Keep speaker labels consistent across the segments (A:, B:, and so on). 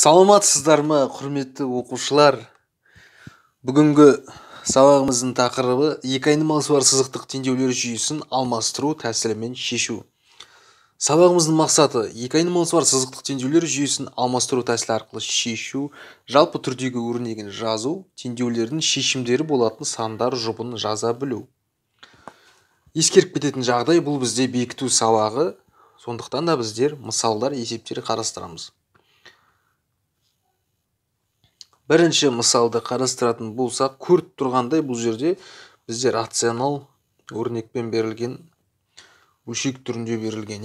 A: Саламатсыздар ма, құрметті оқушылар? Бүгінгі сабағымыздың тақырыбы екі айнымалысы бар сызықтық теңдеулер жүйесін алмастыру тәсілімен шешу. Сабағымыздың мақсаты екі айнымалысы бар сызықтық теңдеулер жүйесін алмастыру тәсілі арқылы шешу, жалпы түрдегі өрнегін жазу, теңдеулердің шешімдері болатын сандар жұбын жаза білу. Ескеріп кететін жағдай, бұл бізде бекіту сабағы, сондықтан да біздер мысалдар, есептер қарастырамыз. Бірінші мысалды қарастыратын болсақ, көріп тұрғандай бұл жерде біздер рационал өрнекпен берілген, бөлшек түрінде берілген.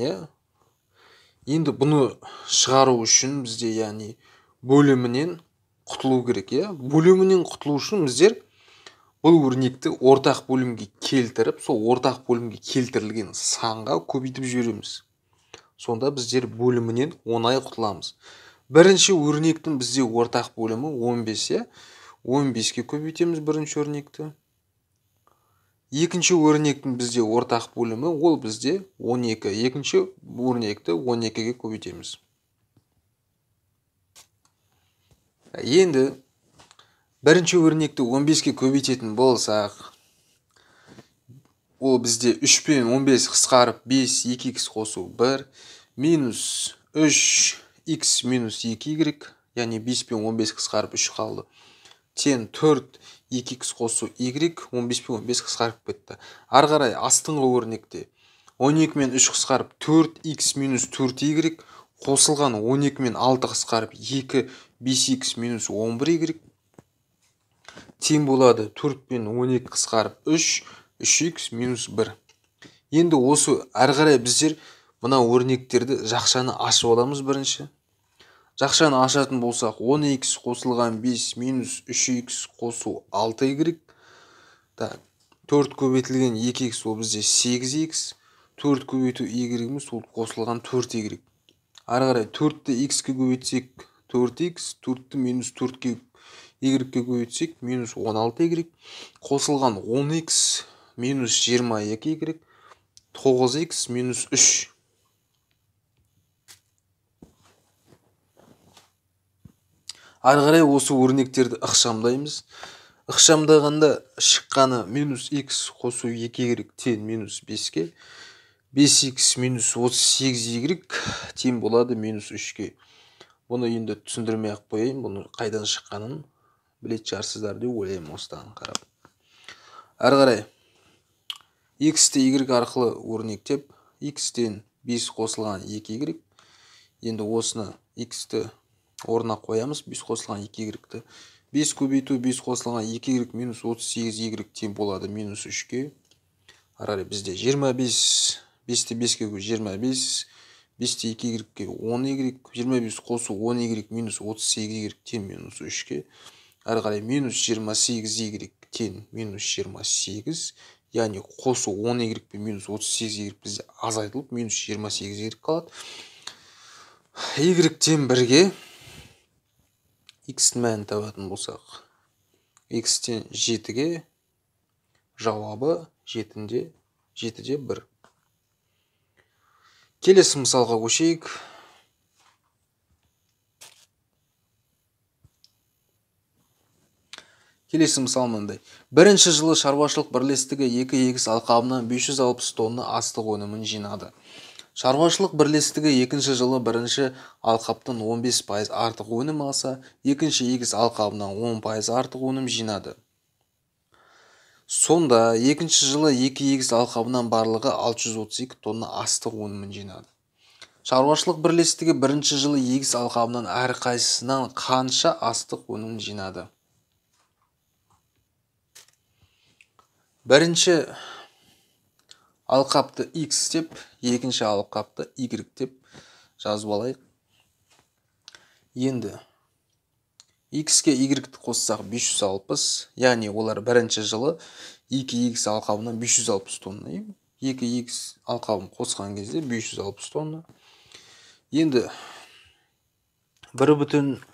A: Енді бұны шығару үшін бізде яғни бөлімінен құтылу керек. Бөлімінен құтылу үшін біздер бұл өрнекті ортақ бөлімге келтіріп, сол ортақ бөлімге келтірілген санға көбейтіп жібереміз. Сонда біздер бөлімінен оңай құтыламыз. Бірінші өрнектің бізде ортақ бөлімі 15, 15-ке көбейтеміз бірінші өрнекті. Екінші өрнектің бізде ортақ бөлімі ол бізде 12, екінші өрнекті 12-ге көбейтеміз. Енді бірінші өрнекті 15-ке көбейтетін болсақ, ол бізде 3 пен 15 қысқарып 5, 2х қосу 1, минус 3х минус 2y, яғни 5 пен 15 қысқарып 3 қалды. Тен 4, 2х қосу y, 15 пен 15 қысқарып кетті. Ары қарай астыңғы өрнекте 12 мен 3 қысқарып 4х минус 4y, қосылған 12 мен 6 қысқарып 2, 5х минус 11y, тең болады 4 пен 12 қысқарып 3, 3х минус 1. Енді осы ары қарай біздер мына өрнектерді жақшаны ашып аламыз бірінші. Жақшаны ашатын болсақ, 10х қосылған 5 минус 3х қосу 6y. 4 көбейтілген 2х ол бізде 8х. 4 көбейту y-іміз ол қосылған 4y. Ары қарай 4-ті x-ке көбейтсек 4х, 4-ті минус 4-ке y-ке көбейтсек минус 16y. Қосылған 10х минус 22y, 9х минус 3. Ары қарай осы өрнектерді ықшамдаймыз. Ықшамдағанда шыққаны минус х қосу 2y тең минус 5-ке. 5х минус 38y тең болады минус 3-ке. Бұны енді түсіндірмей ақ қояйын. Бұны қайдан шыққанын білетін шығарсыздар деп ойлаймын осыдан қарап. Ары қарай х-ті y арқылы өрнектеп, х-тен 5 қосылған 2y. Енді осыны х-ті орнына қоямыз, 5 қосылған 2y-ті. 5 көбейту 5 қосылған 2y минус 38y тең болады минус 3-ке. Ары бізде 25, 5-ті 5-ке 25, 5-ті 2y-ке 10y, 25 қосу 10y минус 38y тең минус 3-ке. Ары қарай минус 28y тең минус 28, яғни қосу 10y пен минус 38y бізде азайтылып, минус 28y қалады. y тең 1-ге x-тің мәнін табатын болсақ, x-тен 7-ге жауабы 7-де 1. Келесі мысалға көшейік. Келесі мысал мынандай. Бірінші жылы шаруашылық бірлестігі 2 егіс алқабынан 560 тонна астық өнімін жинады. Шаруашылық бірлестігі екінші жылы бірінші алқаптан 15% артық өнім алса, екінші егіс алқабынан 10% артық өнім жинады. Сонда екінші жылы 2 егіс алқабынан барлығы 632 тонна астық өнімін жинады. Шаруашылық бірлестігі бірінші жылы егіс алқабынан әрқайсысынан қанша астық өнімін жинады? Бірінші алқапты x деп, екінші алқапты y деп жазып алайық. Енді x-ке y-ті қоссақ 560, яғни олар бірінші жылы 2 егіс алқабынан 560 тонна. 2 егіс алқабын қосқан кезде 560 тонна. Енді 1,15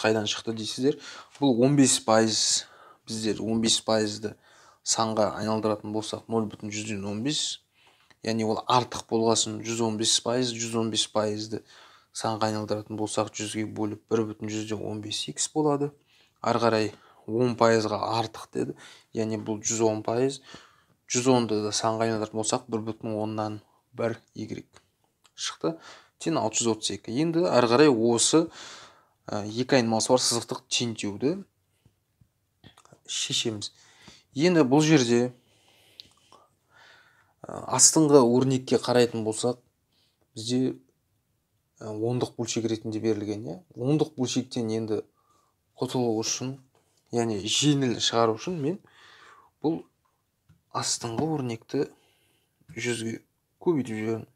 A: қайдан шықты дейсіздер. Бұл 15%, біздер 15%-ді санға айналдыратын болсақ 0,15, яғни ол артық болғасын 115%, 115%-ді санға айналдыратын болсақ, 100-ге бөліп 1,15х болады. Ары қарай 10%-ға артық деді. Яғни бұл 110%. 110-ды да санға айналдыратын болсақ, 1,10-нан 1 y шықты. Тең 632. Енді ары қарай осы екі айнымалысы бар сызықтық теңдеуді шешеміз. Енді бұл жерде астыңғы өрнекке қарайтын болсақ, бізде ондық бөлшек ретінде берілген. Ондық бөлшектен енді құтылу үшін, яғни жеңіл шығару үшін мен бұл астыңғы өрнекті 100-ге көбейтіп жіберемін.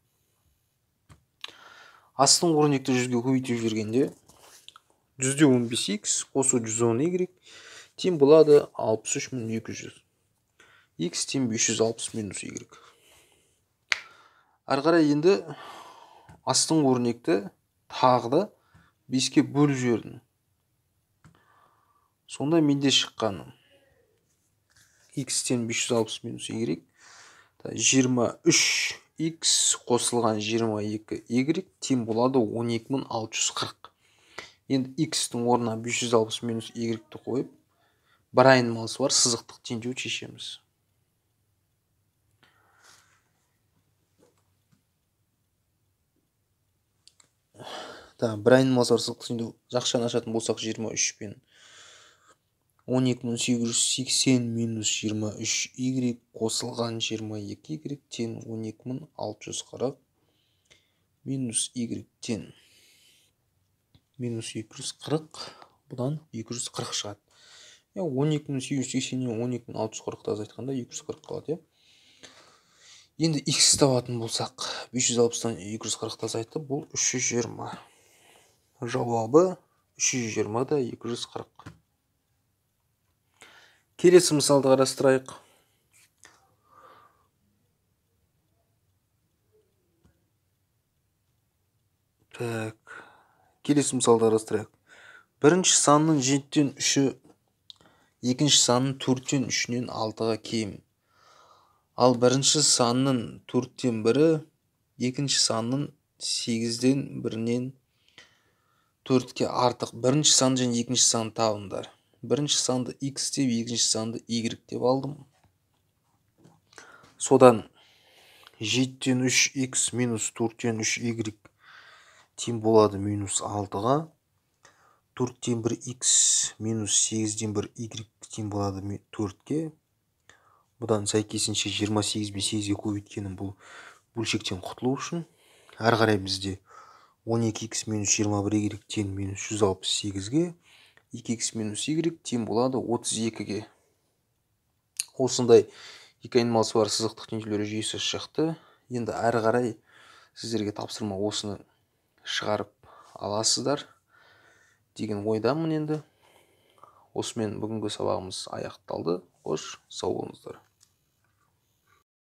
A: Астыңғы өрнекті 100-ге көбейтіп жібергенде 100-15х қосу 110y тең болады 63200. X тең 560 минус y. Ары қарай енді астыңғы өрнекті тағы да 5-ке бөліп жібердім. Сонда менде шыққаны X тең 560 минус y 23x қосылған 22y тең болады 12640. Енді x-тің орнына 560 минус y-ті қойып, бір айнымалысы бар сызықтық теңдеуді шешеміз. Бір айнымалысы бар сызықтық теңдеу жақшаны ашатын болсақ, 23 пен 12880 минус 23y қосылған 22y тең 12640 минус y тең минус 240, бұдан 240 шығады. 12880-нен 12640-ды азайтқанда 240 қалады. Енді x табатын болсақ, 560-тан 240-ды азайтты, бұл 320. Жауабы 320 да 240. Келесі мысалды қарастырайық. Келесі мысалды қарастырайық. Бірінші санның 7-тен 3-і, екінші санның 4-тен 3-нен 6-ға кем. Ал бірінші санның 4-тен 1-і, екінші санның 8-ден 1-нен 4-ке артық. Бірінші сан және екінші санды табыңдар. Бірінші санды x деп, екінші санды y деп алдым. Содан 7-тен 3x минус 4-тен 3y тең болады минус 6-ға. 4-тен 1x минус 8-ден 1y тең болады 4-ке. Бұдан сәйкесінше 28 бен 8-ге көбейткенім бұл бөлшектен құтылу үшін. Әрі қарай бізде 12x минус 21y тең минус 168-ге. 2x минус y тең болады 32-ге. Осындай екі айнымалысы бар сызықтық теңдеулер жүйесі шықты. Енді әрі қарай сіздерге тапсырма осыны шығарып аласыздар деген ойдамын енді. Осымен бүгінгі сабағымыз аяқталды. Қош, сау болыңыздар.